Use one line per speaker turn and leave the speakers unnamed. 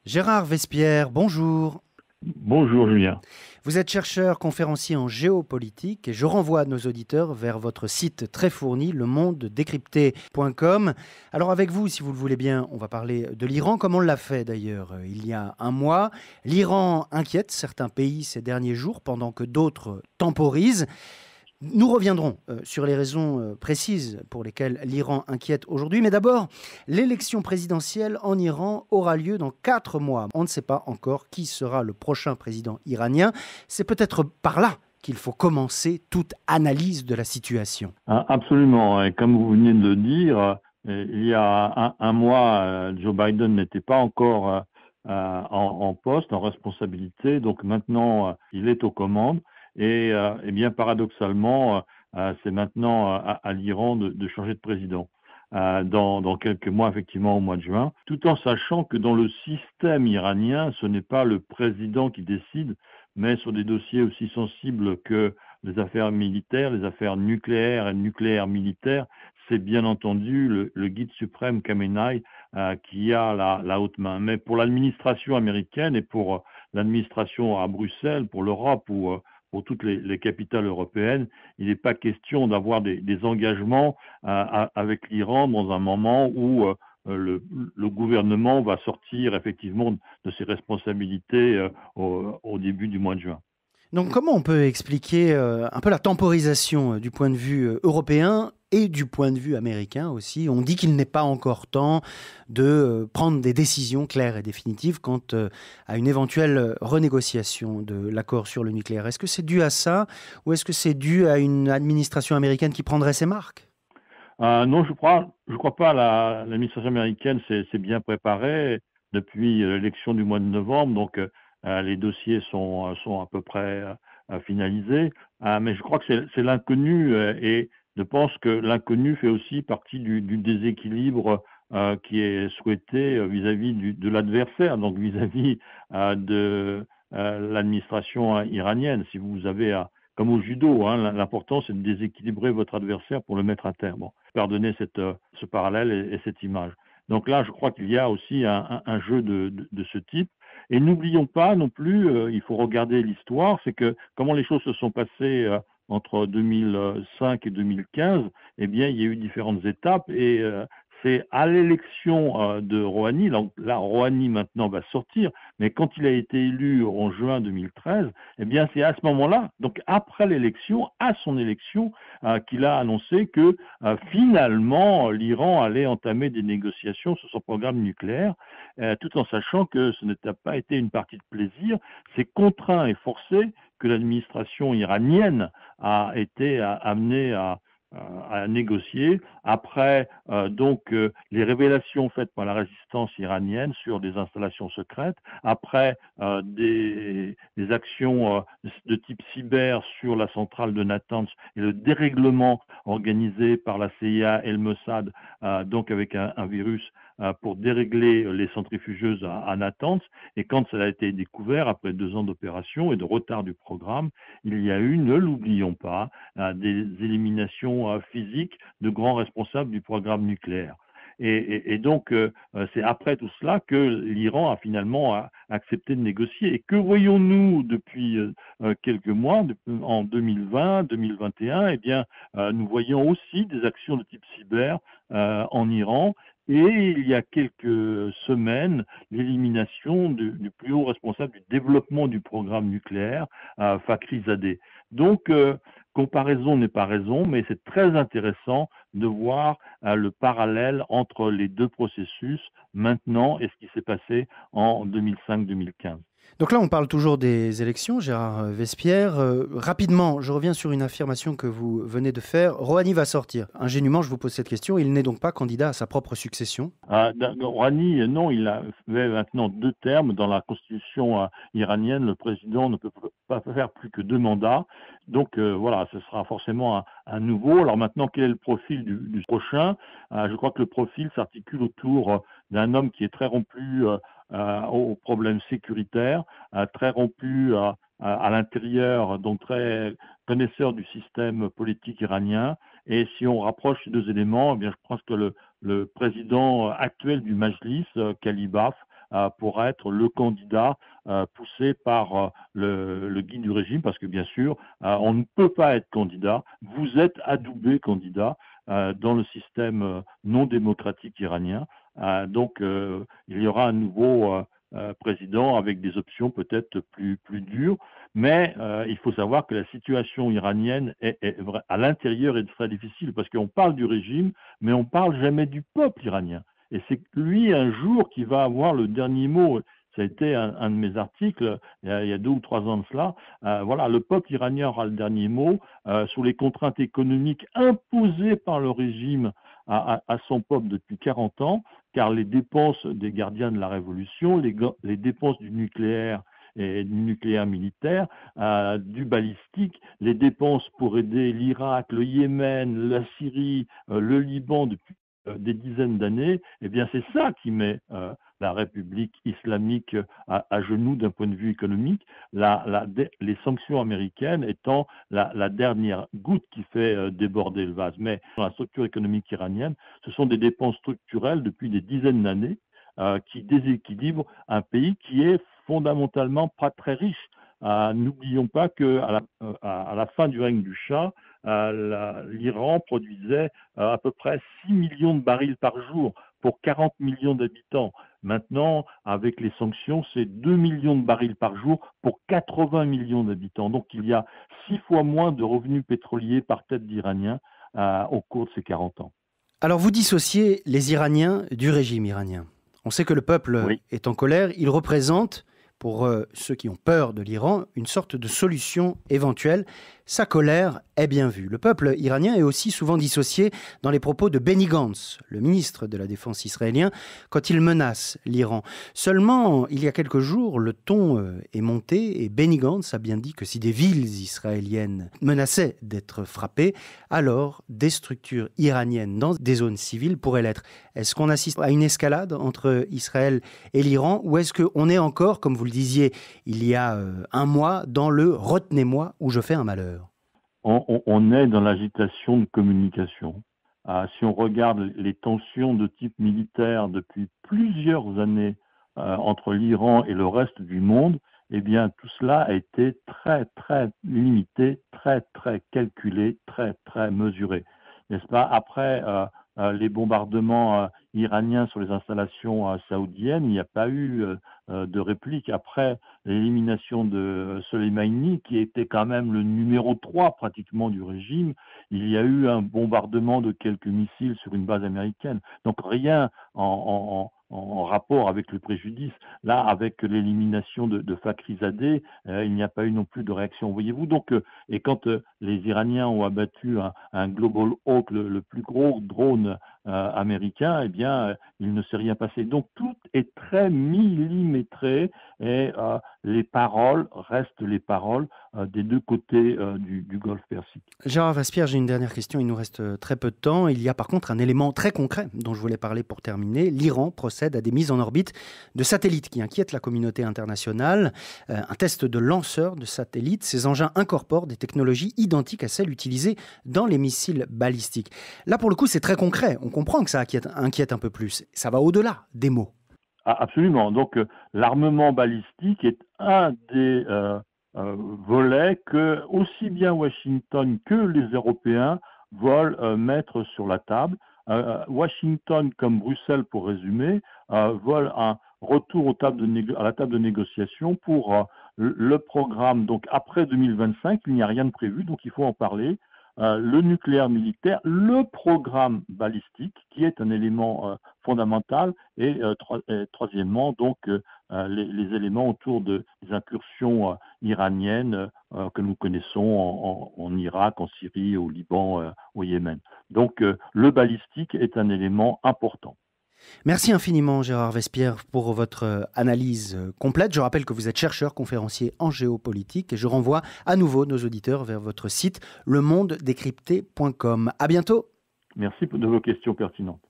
Gérard Vespierre, bonjour.
Bonjour Julien.
Vous êtes chercheur conférencier en géopolitique et je renvoie nos auditeurs vers votre site très fourni, lemondedécrypté.com. Alors avec vous, si vous le voulez bien, on va parler de l'Iran, comme on l'a fait d'ailleurs il y a un mois. L'Iran inquiète certains pays ces derniers jours pendant que d'autres temporisent. Nous reviendrons sur les raisons précises pour lesquelles l'Iran inquiète aujourd'hui. Mais d'abord, l'élection présidentielle en Iran aura lieu dans 4 mois. On ne sait pas encore qui sera le prochain président iranien. C'est peut-être par là qu'il faut commencer toute analyse de la situation.
Absolument. Et comme vous venez de le dire, il y a un mois, Joe Biden n'était pas encore en poste, en responsabilité. Donc maintenant, il est aux commandes. Et bien paradoxalement, c'est maintenant à l'Iran de changer de président. Dans quelques mois, effectivement, au mois de juin, tout en sachant que dans le système iranien, ce n'est pas le président qui décide, mais sur des dossiers aussi sensibles que les affaires militaires, les affaires nucléaires et nucléaires militaires, c'est bien entendu le guide suprême Khamenei qui a la haute main. Mais pour l'administration américaine et pour l'administration à Bruxelles, pour l'Europe ou pour toutes les capitales européennes, il n'est pas question d'avoir des engagements avec l'Iran dans un moment où le gouvernement va sortir effectivement de ses responsabilités au début du mois de juin.
Donc comment on peut expliquer un peu la temporisation du point de vue européen et du point de vue américain aussi? On dit qu'il n'est pas encore temps de prendre des décisions claires et définitives quant à une éventuelle renégociation de l'accord sur le nucléaire. Est-ce que c'est dû à ça ou est-ce que c'est dû à une administration américaine qui prendrait ses marques?
Non, je crois pas. L'administration américaine s'est bien préparée depuis l'élection du mois de novembre, donc les dossiers sont à peu près finalisés. Mais je crois que c'est l'inconnu et je pense que l'inconnu fait aussi partie du déséquilibre qui est souhaité vis-à-vis de l'adversaire, donc vis-à-vis de l'administration iranienne. Si vous avez comme au judo, hein, l'important c'est de déséquilibrer votre adversaire pour le mettre à terre. Bon, pardonnez ce parallèle et cette image. Donc là, je crois qu'il y a aussi un jeu de ce type. Et n'oublions pas non plus, il faut regarder l'histoire, c'est que comment les choses se sont passées entre 2005 et 2015, eh bien, il y a eu différentes étapes et c'est à l'élection de Rouhani, là, Rouhani maintenant va sortir, mais quand il a été élu en juin 2013, eh bien, c'est à ce moment-là, donc après l'élection, à son élection, qu'il a annoncé que finalement, l'Iran allait entamer des négociations sur son programme nucléaire, tout en sachant que ce n'était pas été une partie de plaisir, c'est contraint et forcé que l'administration iranienne a été amenée à négocier après les révélations faites par la résistance iranienne sur des installations secrètes, après des actions de type cyber sur la centrale de Natanz et le dérèglement organisé par la CIA et le Mossad, donc avec un virus pour dérégler les centrifugeuses à Natanz. Et quand ça a été découvert, après 2 ans d'opération et de retard du programme, il y a eu, ne l'oublions pas, des éliminations physiques de grands responsables du programme nucléaire. Et donc, c'est après tout cela que l'Iran a finalement accepté de négocier. Et que voyons-nous depuis quelques mois, en 2020, 2021? Eh bien, nous voyons aussi des actions de type cyber en Iran. Et il y a quelques semaines, l'élimination du plus haut responsable du développement du programme nucléaire, Fakhrizadeh. Donc, comparaison n'est pas raison, mais c'est très intéressant de voir le parallèle entre les deux processus maintenant et ce qui s'est passé en 2005-2015.
Donc là, on parle toujours des élections, Gérard Vespierre. Rapidement, je reviens sur une affirmation que vous venez de faire. Rouhani va sortir. Ingénument, je vous pose cette question. Il n'est donc pas candidat à sa propre succession?
Rouhani, non, il avait maintenant 2 termes. Dans la constitution iranienne, le président ne peut pas faire plus que 2 mandats. Donc voilà, ce sera forcément un nouveau. Alors maintenant, quel est le profil du prochain? Je crois que le profil s'articule autour d'un homme qui est très rompu aux problèmes sécuritaires, très rompu à l'intérieur, donc très connaisseur du système politique iranien. Et si on rapproche ces 2 éléments, eh bien, je pense que le président actuel du Majlis, Kalibaf, pour être le candidat poussé par le guide du régime, parce que bien sûr, on ne peut pas être candidat. Vous êtes adoubé candidat dans le système non démocratique iranien. Donc, il y aura un nouveau président avec des options peut-être plus dures. Mais il faut savoir que la situation iranienne à l'intérieur est très difficile parce qu'on parle du régime, mais on ne parle jamais du peuple iranien. Et c'est lui, un jour, qui va avoir le dernier mot. Ça a été un de mes articles il y a 2 ou 3 ans de cela. Voilà, le peuple iranien aura le dernier mot sur les contraintes économiques imposées par le régime à son peuple depuis 40 ans, car les dépenses des gardiens de la révolution, les dépenses du nucléaire et du nucléaire militaire, du balistique, les dépenses pour aider l'Irak, le Yémen, la Syrie, le Liban depuis des dizaines d'années, eh bien c'est ça qui met la République islamique à genoux d'un point de vue économique, les sanctions américaines étant la dernière goutte qui fait déborder le vase. Mais dans la structure économique iranienne, ce sont des dépenses structurelles depuis des dizaines d'années qui déséquilibrent un pays qui est fondamentalement pas très riche. N'oublions pas qu'à la fin du règne du Shah, l'Iran produisait à peu près 6 millions de barils par jour pour 40 millions d'habitants. Maintenant, avec les sanctions, c'est 2 millions de barils par jour pour 80 millions d'habitants. Donc, il y a 6 fois moins de revenus pétroliers par tête d'Iraniens au cours de ces 40 ans.
Alors, vous dissociez les Iraniens du régime iranien. On sait que le peuple est en colère. Il représente, pour ceux qui ont peur de l'Iran, une sorte de solution éventuelle. Sa colère est bien vue. Le peuple iranien est aussi souvent dissocié dans les propos de Benny Gantz, le ministre de la Défense israélien, quand il menace l'Iran. Seulement, il y a quelques jours, le ton est monté et Benny Gantz a bien dit que si des villes israéliennes menaçaient d'être frappées, alors des structures iraniennes dans des zones civiles pourraient l'être. Est-ce qu'on assiste à une escalade entre Israël et l'Iran ou est-ce qu'on est encore, comme vous le disiez il y a un mois, dans le « retenez-moi ou je fais un malheur » ?
On est dans l'agitation de communication. Si on regarde les tensions de type militaire depuis plusieurs années entre l'Iran et le reste du monde, eh bien tout cela a été très très limité, très très calculé, très très mesuré. N'est-ce pas? Après les bombardements iraniens sur les installations saoudiennes, il n'y a pas eu de réplique. Après l'élimination de Soleimani, qui était quand même le numéro 3 pratiquement du régime, il y a eu un bombardement de quelques missiles sur une base américaine. Donc rien en rapport avec le préjudice. Là, avec l'élimination de Fakhrizadeh, il n'y a pas eu non plus de réaction, voyez-vous. Donc, et quand les Iraniens ont abattu un Global Hawk, le plus gros drone américain, eh bien, il ne s'est rien passé. Donc, tout est très millimétré et les paroles restent les paroles des deux côtés du Golfe Persique.
Gérard Vespierre, j'ai une dernière question. Il nous reste très peu de temps. Il y a par contre un élément très concret dont je voulais parler pour terminer. L'Iran procède à des mises en orbite de satellites qui inquiètent la communauté internationale. Un test de lanceur de satellites. Ces engins incorporent des technologies identiques à celles utilisées dans les missiles balistiques. Là, pour le coup, c'est très concret. On comprend que ça inquiète un peu plus. Ça va au-delà des mots.
Absolument. Donc, l'armement balistique est un des volets que aussi bien Washington que les Européens veulent mettre sur la table. Washington, comme Bruxelles pour résumer, veulent un retour à la table de négociation pour le programme. Donc après 2025, il n'y a rien de prévu, donc il faut en parler. Le nucléaire militaire, le programme balistique, qui est un élément fondamental, et troisièmement, donc, les éléments autour des incursions iraniennes que nous connaissons en Irak, en Syrie, au Liban, au Yémen. Donc, le balistique est un élément important.
Merci infiniment Gérard Vespierre pour votre analyse complète. Je rappelle que vous êtes chercheur conférencier en géopolitique et je renvoie à nouveau nos auditeurs vers votre site lemondedécrypté.com. À bientôt.
Merci de vos questions pertinentes.